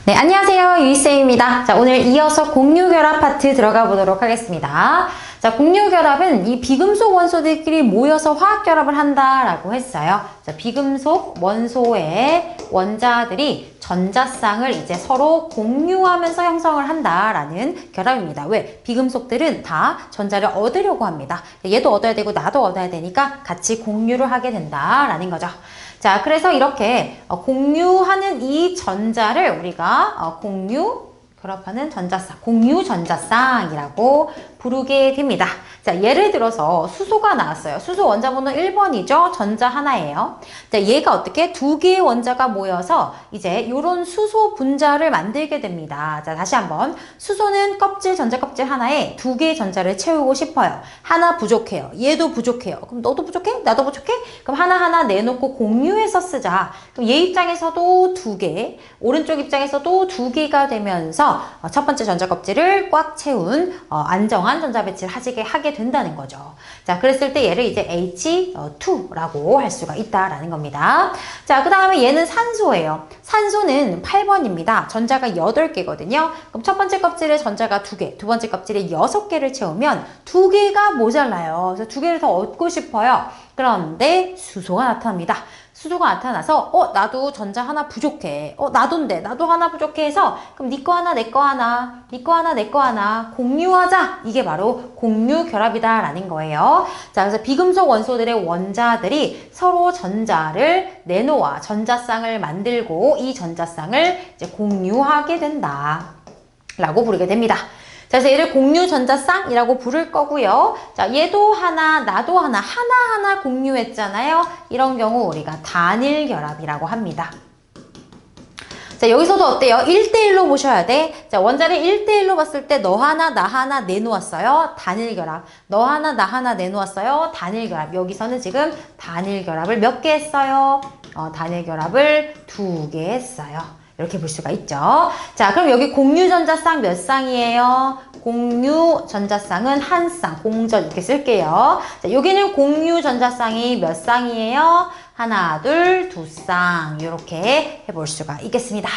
네, 안녕하세요. 유이쌤입니다. 자, 오늘 이어서 공유결합 파트 들어가 보도록 하겠습니다. 자, 공유결합은 이 비금속 원소들끼리 모여서 화학결합을 한다라고 했어요. 자, 비금속 원소의 원자들이 전자쌍을 이제 서로 공유하면서 형성을 한다라는 결합입니다. 왜? 비금속들은 다 전자를 얻으려고 합니다. 얘도 얻어야 되고 나도 얻어야 되니까 같이 공유를 하게 된다라는 거죠. 자, 그래서 이렇게 공유하는 이 전자를 우리가 결합하는 전자쌍, 공유 전자쌍이라고 부르게 됩니다. 자, 예를 들어서 수소가 나왔어요. 수소 원자번호 1번이죠. 전자 하나예요. 자, 얘가 어떻게 두 개의 원자가 모여서 이제 요런 수소 분자를 만들게 됩니다. 자, 다시 한번. 수소는 껍질, 전자 껍질 하나에 두 개의 전자를 채우고 싶어요. 하나 부족해요. 얘도 부족해요. 그럼 너도 부족해? 나도 부족해? 그럼 하나하나 내놓고 공유해서 쓰자. 그럼 얘 입장에서도 두 개, 오른쪽 입장에서도 두 개가 되면서 첫 번째 전자 껍질을 꽉 채운 안정한 전자 배치를 하게 된다는 거죠. 자, 그랬을 때 얘를 이제 H2라고 할 수가 있다라는 겁니다. 자, 그 다음에 얘는 산소예요. 산소는 8번입니다. 전자가 8개거든요. 그럼 첫 번째 껍질에 전자가 2개, 두 번째 껍질에 6개를 채우면 2개가 모자라요. 그래서 2개를 더 얻고 싶어요. 그런데 수소가 나타납니다. 수소가 나타나서 나도 전자 하나 부족해. 나도인데 나도 하나 부족해 해서 그럼 네 거 하나 내 거 하나 네 거 하나 내 거 하나 공유하자. 이게 바로 공유 결합이다라는 거예요. 자, 그래서 비금속 원소들의 원자들이 서로 전자를 내놓아 전자쌍을 만들고 이 전자쌍을 이제 공유하게 된다 라고 부르게 됩니다. 자, 그래서 얘를 공유 전자쌍이라고 부를 거고요. 자, 얘도 하나, 나도 하나, 하나하나 공유했잖아요. 이런 경우 우리가 단일 결합이라고 합니다. 자, 여기서도 어때요? 1대1로 보셔야 돼. 자, 원자를 1대1로 봤을 때 너 하나, 나 하나 내놓았어요. 단일 결합. 너 하나, 나 하나 내놓았어요. 단일 결합. 여기서는 지금 단일 결합을 몇 개 했어요? 단일 결합을 2개 했어요. 이렇게 볼 수가 있죠. 자, 그럼 여기 공유 전자쌍 몇 쌍이에요? 공유 전자쌍은 한 쌍, 공전 이렇게 쓸게요. 자, 여기는 공유 전자쌍이 몇 쌍이에요? 하나, 둘, 두 쌍 이렇게 해볼 수가 있겠습니다.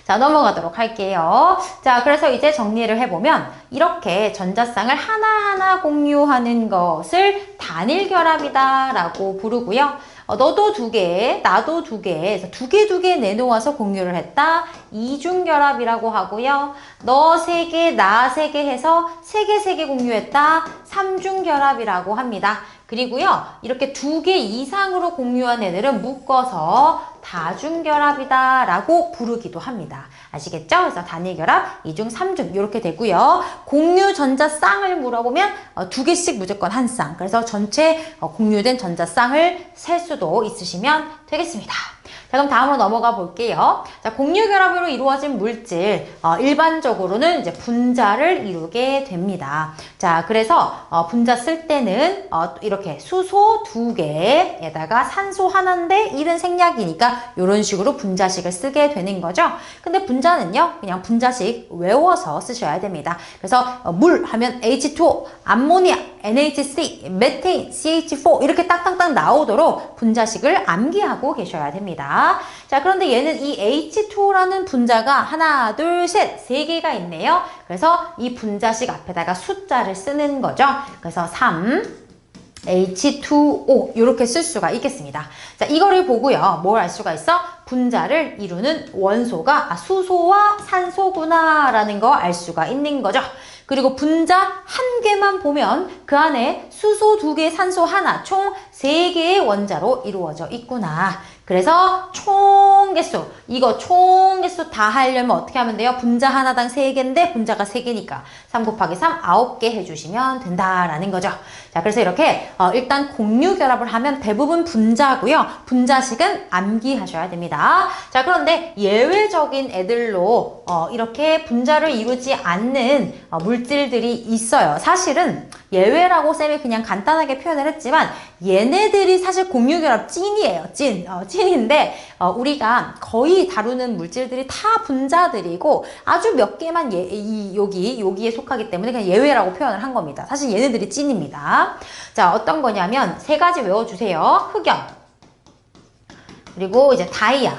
자, 넘어가도록 할게요. 자, 그래서 이제 정리를 해보면 이렇게 전자쌍을 하나하나 공유하는 것을 단일 결합이다 라고 부르고요. 너도 2개, 나도 2개, 그래서 2개 내놓아서 공유를 했다. 이중결합이라고 하고요. 너 3개, 나 3개 해서 3개 공유했다. 삼중결합이라고 합니다. 그리고요, 이렇게 2개 이상으로 공유한 애들은 묶어서 다중결합이다 라고 부르기도 합니다. 아시겠죠? 그래서 단일결합, 이중, 삼중 이렇게 되고요. 공유 전자쌍을 물어보면 2개씩 무조건 한 쌍. 그래서 전체 공유된 전자쌍을 셀 수도 있으시면 되겠습니다. 자, 그럼 다음으로 넘어가 볼게요. 자, 공유결합으로 이루어진 물질, 일반적으로는 이제 분자를 이루게 됩니다. 자, 그래서 분자 쓸 때는 이렇게 수소 2개에다가 산소 하나인데 이는 생략이니까 이런 식으로 분자식을 쓰게 되는 거죠. 근데 분자는요, 그냥 분자식 외워서 쓰셔야 됩니다. 그래서 물 하면 H2O, 암모니아, NH3, 메테인, CH4 이렇게 딱딱딱 나오도록 분자식을 암기하고 계셔야 됩니다. 자, 그런데 얘는 이 H2O라는 분자가 하나, 둘, 셋, 3개가 있네요. 그래서 이 분자식 앞에다가 숫자를 쓰는 거죠. 그래서 3, H2O 이렇게 쓸 수가 있겠습니다. 자, 이거를 보고요. 뭘 알 수가 있어? 분자를 이루는 원소가 수소와 산소구나 라는 거 알 수가 있는 거죠. 그리고 분자 한 개만 보면 그 안에 수소 2개, 산소 하나, 총 3개의 원자로 이루어져 있구나. 그래서 총 개수, 이거 총 개수 다 하려면 어떻게 하면 돼요? 분자 하나당 3개인데 분자가 3개니까 3 곱하기 3, 9개 해주시면 된다라는 거죠. 자, 그래서 이렇게 일단 공유 결합을 하면 대부분 분자고요. 분자식은 암기하셔야 됩니다. 자, 그런데 예외적인 애들로 이렇게 분자를 이루지 않는 물질들이 있어요. 사실은 예외라고 쌤이 그냥 간단하게 표현을 했지만 얘네들이 사실 공유결합 찐이에요. 찐인데 우리가 거의 다루는 물질들이 다 분자들이고 아주 몇 개만 여기에 속하기 때문에 그냥 예외라고 표현을 한 겁니다. 사실 얘네들이 찐입니다. 자, 어떤 거냐면 3가지 외워주세요. 흑연, 그리고 이제 다이아,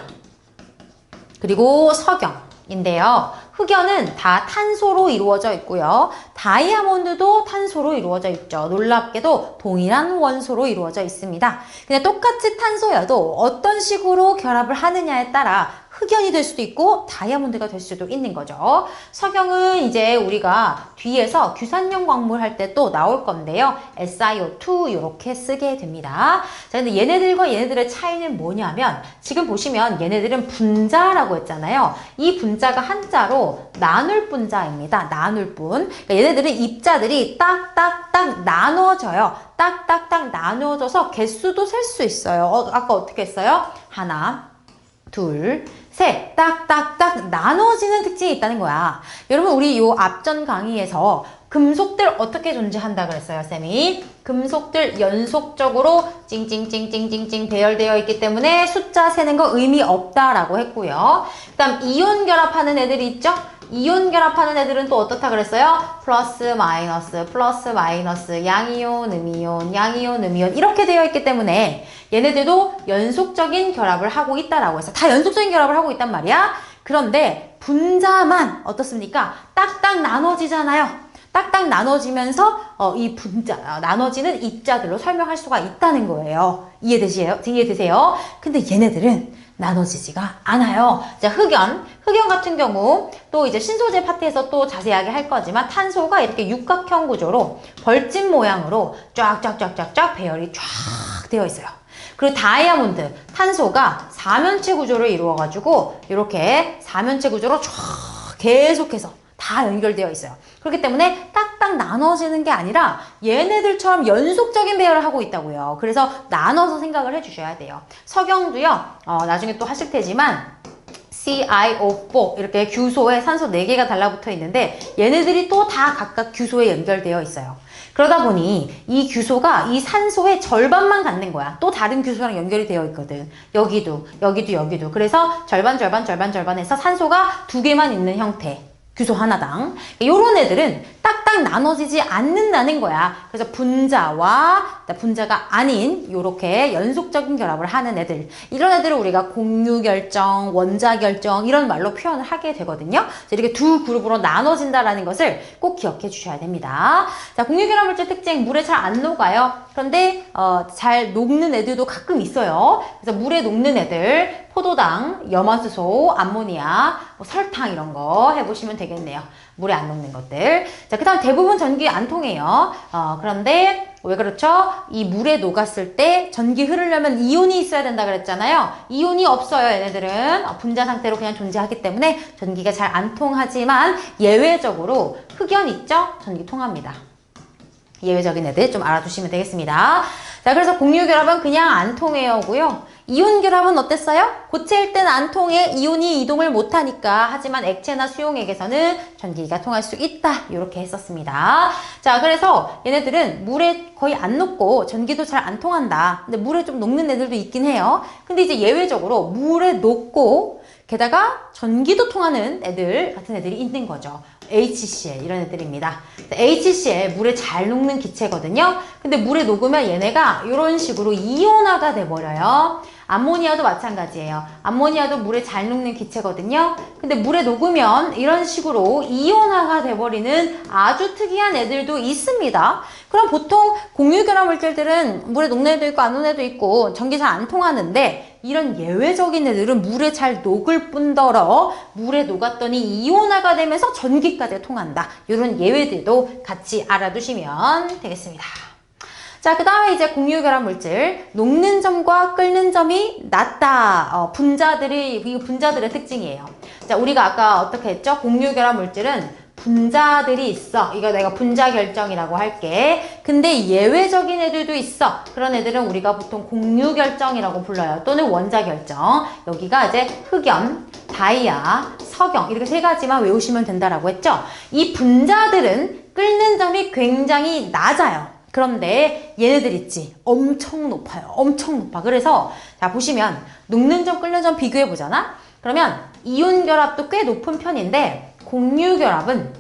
그리고 석영, 인데요. 흑연은 다 탄소로 이루어져 있고요. 다이아몬드도 탄소로 이루어져 있죠. 놀랍게도 동일한 원소로 이루어져 있습니다. 근데 똑같이 탄소여도 어떤 식으로 결합을 하느냐에 따라 흑연이 될 수도 있고 다이아몬드가 될 수도 있는 거죠. 석영은 이제 우리가 뒤에서 규산용 광물 할 때 또 나올 건데요. SiO2 이렇게 쓰게 됩니다. 자, 근데 얘네들과 얘네들의 차이는 뭐냐면 지금 보시면 얘네들은 분자라고 했잖아요. 이 분자가 한자로 나눌 분자입니다. 나눌 분. 그러니까 얘네들은 입자들이 딱딱딱 나눠져요. 딱딱딱 나눠져서 개수도 셀 수 있어요. 아까 어떻게 했어요? 하나, 둘, 셋, 딱딱딱 나눠지는 특징이 있다는 거야. 여러분, 우리 요 앞전 강의에서 금속들 어떻게 존재한다 그랬어요, 쌤이? 금속들 연속적으로 찡찡찡찡찡찡 배열되어 있기 때문에 숫자 세는 거 의미 없다라고 했고요. 그 다음 이온 결합하는 애들이 있죠? 이온 결합하는 애들은 또 어떻다 그랬어요? 플러스 마이너스, 양이온, 음이온, 양이온, 음이온 이렇게 되어 있기 때문에 얘네들도 연속적인 결합을 하고 있다라고 해서 다 연속적인 결합을 하고 있단 말이야. 그런데 분자만 어떻습니까? 딱딱 나눠지잖아요. 딱딱 나눠지면서 이 분자, 나눠지는 입자들로 설명할 수가 있다는 거예요. 이해되세요? 근데 얘네들은 나눠지지가 않아요. 자, 흑연 같은 경우 또 이제 신소재 파트에서 또 자세하게 할 거지만 탄소가 이렇게 육각형 구조로 벌집 모양으로 쫙쫙쫙쫙쫙 배열이 쫙 되어 있어요. 그리고 다이아몬드, 탄소가 사면체 구조를 이루어가지고 이렇게 사면체 구조로 쫙 계속해서 다 연결되어 있어요. 그렇기 때문에 딱딱 나눠지는 게 아니라 얘네들처럼 연속적인 배열을 하고 있다고요. 그래서 나눠서 생각을 해주셔야 돼요. 석영도요, 나중에 또 하실 테지만 CiO4 이렇게 규소에 산소 4개가 달라붙어 있는데 얘네들이 또 다 각각 규소에 연결되어 있어요. 그러다 보니 이 규소가 이 산소의 절반만 갖는 거야. 또 다른 규소랑 연결이 되어 있거든. 여기도. 그래서 절반 해서 산소가 2개만 있는 형태. 규소 하나당. 요런 애들은 딱딱 나눠지지 않는다는 거야. 그래서 분자와 분자가 아닌 요렇게 연속적인 결합을 하는 애들. 이런 애들을 우리가 공유결정, 원자결정 이런 말로 표현을 하게 되거든요. 이렇게 두 그룹으로 나눠진다라는 것을 꼭 기억해 주셔야 됩니다. 자, 공유결합물질 특징, 물에 잘 안 녹아요. 그런데 잘 녹는 애들도 가끔 있어요. 그래서 물에 녹는 애들, 포도당, 염화수소, 암모니아, 설탕 이런 거 해보시면 되겠네요. 물에 안 녹는 것들. 자, 그 다음 대부분 전기 안 통해요. 그런데 왜 그렇죠? 이 물에 녹았을 때 전기 흐르려면 이온이 있어야 된다 그랬잖아요. 이온이 없어요, 얘네들은. 분자 상태로 그냥 존재하기 때문에 전기가 잘 안 통하지만 예외적으로 흑연 있죠? 전기 통합니다. 예외적인 애들 좀 알아두시면 되겠습니다. 자, 그래서 공유결합은 그냥 안 통해요고요. 이온결합은 어땠어요? 고체일 땐 안 통해. 이온이 이동을 못하니까. 하지만 액체나 수용액에서는 전기가 통할 수 있다. 이렇게 했었습니다. 자, 그래서 얘네들은 물에 거의 안 녹고 전기도 잘 안 통한다. 근데 물에 좀 녹는 애들도 있긴 해요. 근데 이제 예외적으로 물에 녹고 게다가 전기도 통하는 애들 같은 애들이 있는 거죠. HCl 이런 애들입니다. HCl 물에 잘 녹는 기체거든요. 근데 물에 녹으면 얘네가 이런 식으로 이온화가 돼버려요. 암모니아도 마찬가지예요. 암모니아도 물에 잘 녹는 기체거든요. 근데 물에 녹으면 이런 식으로 이온화가 돼버리는 아주 특이한 애들도 있습니다. 그럼 보통 공유결합 물질들은 물에 녹는 애도 있고 안 녹는 애도 있고 전기 잘 안 통하는데 이런 예외적인 애들은 물에 잘 녹을 뿐더러 물에 녹았더니 이온화가 되면서 전기까지 통한다. 이런 예외들도 같이 알아두시면 되겠습니다. 자, 그 다음에 이제 공유결합 물질, 녹는 점과 끓는 점이 낮다. 이거 분자들의 특징이에요. 자, 우리가 아까 어떻게 했죠? 공유결합 물질은 분자들이 있어. 이거 내가 분자 결정이라고 할게. 근데 예외적인 애들도 있어. 그런 애들은 우리가 보통 공유 결정이라고 불러요. 또는 원자 결정. 여기가 이제 흑연, 다이아, 석영 이렇게 세 가지만 외우시면 된다라고 했죠. 이 분자들은 끓는 점이 굉장히 낮아요. 그런데 얘네들 있지. 엄청 높아요. 엄청 높아. 그래서 자, 보시면 녹는 점, 끓는 점 비교해 보잖아. 그러면 이온 결합도 꽤 높은 편인데 공유결합은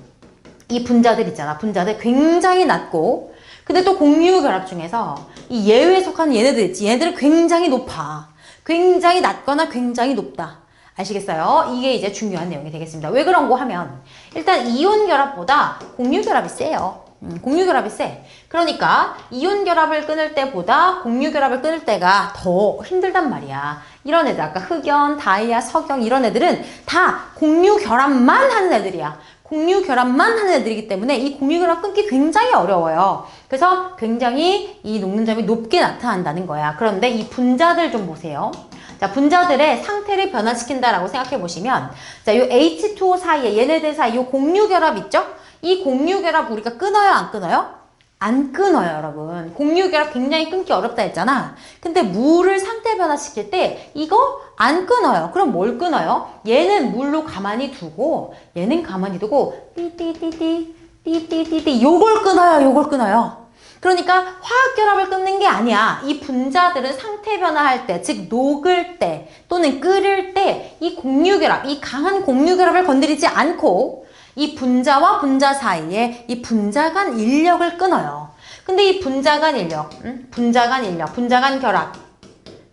이 분자들 있잖아. 분자들 굉장히 낮고 근데 또 공유결합 중에서 이 예외에 속하는 얘네들 있지. 얘네들은 굉장히 높아. 굉장히 낮거나 굉장히 높다. 아시겠어요? 이게 이제 중요한 내용이 되겠습니다. 왜 그런 거 하면 일단 이온 결합보다 공유 결합이 세요. 공유 결합이 세. 그러니까 이온 결합을 끊을 때보다 공유 결합을 끊을 때가 더 힘들단 말이야. 이런 애들 아까 흑연, 다이아, 석영 이런 애들은 다 공유 결합만 하는 애들이야. 공유 결합만 하는 애들이기 때문에 이 공유 결합 끊기 굉장히 어려워요. 그래서 굉장히 이 녹는점이 높게 나타난다는 거야. 그런데 이 분자들 좀 보세요. 자, 분자들의 상태를 변화시킨다라고 생각해 보시면, 자, 요 H2O 사이에, 얘네들 사이 요 공유 결합 있죠? 이 공유 결합 우리가 끊어요, 안 끊어요? 안 끊어요, 여러분. 공유 결합 굉장히 끊기 어렵다 했잖아. 근데 물을 상태 변화시킬 때 이거 안 끊어요. 그럼 뭘 끊어요? 얘는 물로 가만히 두고, 얘는 가만히 두고, 띠띠띠띠, 띠띠띠띠, 요걸 끊어요, 요걸 끊어요. 그러니까 화학결합을 끊는 게 아니야. 이 분자들은 상태 변화할 때, 즉 녹을 때 또는 끓일 때 이 공유결합, 이 강한 공유결합을 건드리지 않고 이 분자와 분자 사이에 이 분자 간 인력을 끊어요. 근데 이 분자 간 인력, 분자 간 인력, 분자 간 결합,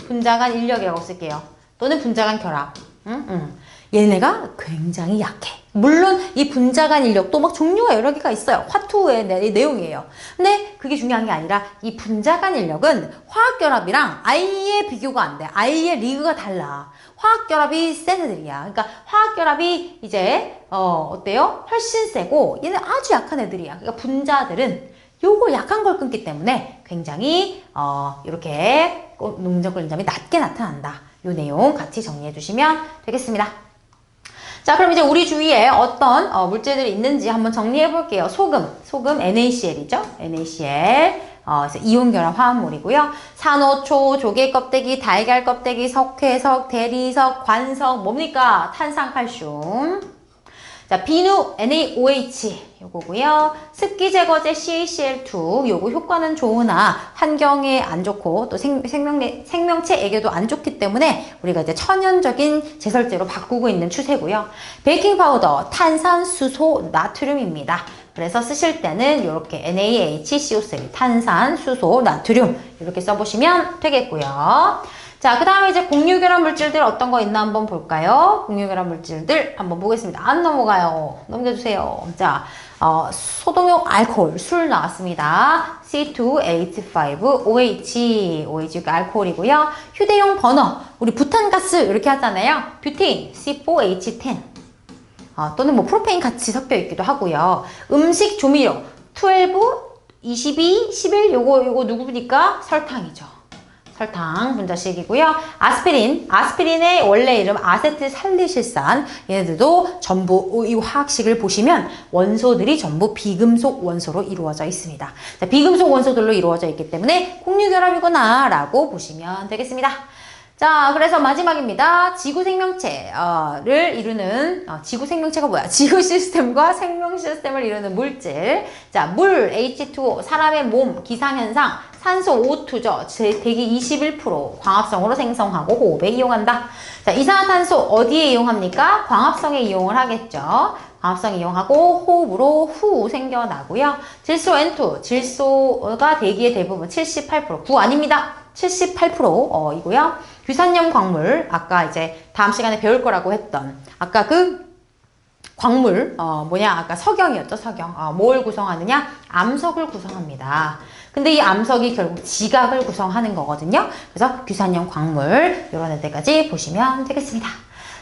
분자 간 인력이라고 쓸게요. 또는 분자 간 결합. 얘네가 굉장히 약해. 물론 이 분자 간 인력도 막 종류가 여러 개가 있어요. 화투의 내용이에요. 근데 그게 중요한 게 아니라 이 분자 간 인력은 화학결합이랑 아예 비교가 안 돼. 아예 리그가 달라. 화학결합이 센 애들이야. 그러니까 화학결합이 이제 어때요? 훨씬 세고 얘는 아주 약한 애들이야. 그러니까 분자들은 요거 약한 걸 끊기 때문에 굉장히 이렇게 녹는점 끓는점이 낮게 나타난다. 요 내용 같이 정리해 주시면 되겠습니다. 자, 그럼 이제 우리 주위에 어떤 물질들이 있는지 한번 정리해 볼게요. 소금 NaCl이죠. NaCl. 그래서 이온 결합 화합물이고요. 산호초, 조개 껍데기, 달걀 껍데기, 석회석, 대리석, 관석, 뭡니까? 탄산, 칼슘. 자, 비누 NaOH 요거고요. 습기 제거제 CaCl2 요거 효과는 좋으나 환경에 안 좋고 또 생명체에게도 안 좋기 때문에 우리가 이제 천연적인 제설제로 바꾸고 있는 추세고요. 베이킹 파우더 탄산수소 나트륨입니다. 그래서 쓰실 때는 이렇게 NaHCO3 탄산, 수소, 나트륨 이렇게 써보시면 되겠고요. 자, 그 다음에 이제 공유결합 물질들 어떤 거 있나 한번 볼까요? 공유결합 물질들 한번 보겠습니다. 안 넘어가요. 넘겨주세요. 자, 소독용 알코올, 술 나왔습니다. C2H5OH, OH 알코올이고요. 휴대용 버너, 우리 부탄가스 이렇게 하잖아요. 뷰테인, C4H10. 또는 뭐 프로페인 같이 섞여 있기도 하고요. 음식 조미료, 12, 22, 11, 요거 누구니까? 설탕이죠. 설탕 분자식이고요. 아스피린의 원래 이름 아세틸살리실산. 얘네들도 전부 이 화학식을 보시면 원소들이 전부 비금속 원소로 이루어져 있습니다. 자, 비금속 원소들로 이루어져 있기 때문에 공유결합이구나 라고 보시면 되겠습니다. 자, 그래서 마지막입니다. 지구 생명체를 이루는 지구 생명체가 뭐야? 지구 시스템과 생명 시스템을 이루는 물질. 자, 물 H2O, 사람의 몸 기상현상, 산소 O2죠. 대기 21% 광합성으로 생성하고 호흡에 이용한다. 자, 이산화탄소 어디에 이용합니까? 광합성에 이용을 하겠죠. 광합성 이용하고 호흡으로 후 생겨나고요. 질소 N2, 질소가 대기의 대부분 78%, 9 아닙니다. 78%이고요. 규산염 광물, 아까 이제 다음 시간에 배울 거라고 했던 아까 그 광물 아까 석영이었죠. 석영. 뭘 구성하느냐? 암석을 구성합니다. 근데 이 암석이 결국 지각을 구성하는 거거든요. 그래서 규산염 광물 이런 애들까지 보시면 되겠습니다.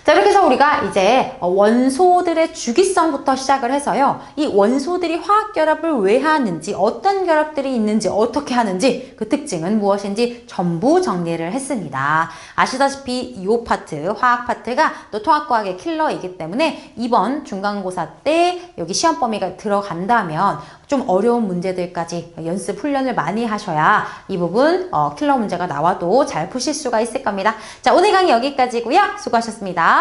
자, 이렇게 해서 우리가 이제 원소들의 주기성부터 시작을 해서요. 이 원소들이 화학결합을 왜 하는지, 어떤 결합들이 있는지, 어떻게 하는지, 그 특징은 무엇인지 전부 정리를 했습니다. 아시다시피 이 파트, 화학 파트가 또 통합과학의 킬러이기 때문에 이번 중간고사 때 여기 시험 범위가 들어간다면 좀 어려운 문제들까지 연습 훈련을 많이 하셔야 이 부분 킬러 문제가 나와도 잘 푸실 수가 있을 겁니다. 자, 오늘 강의 여기까지고요. 수고하셨습니다.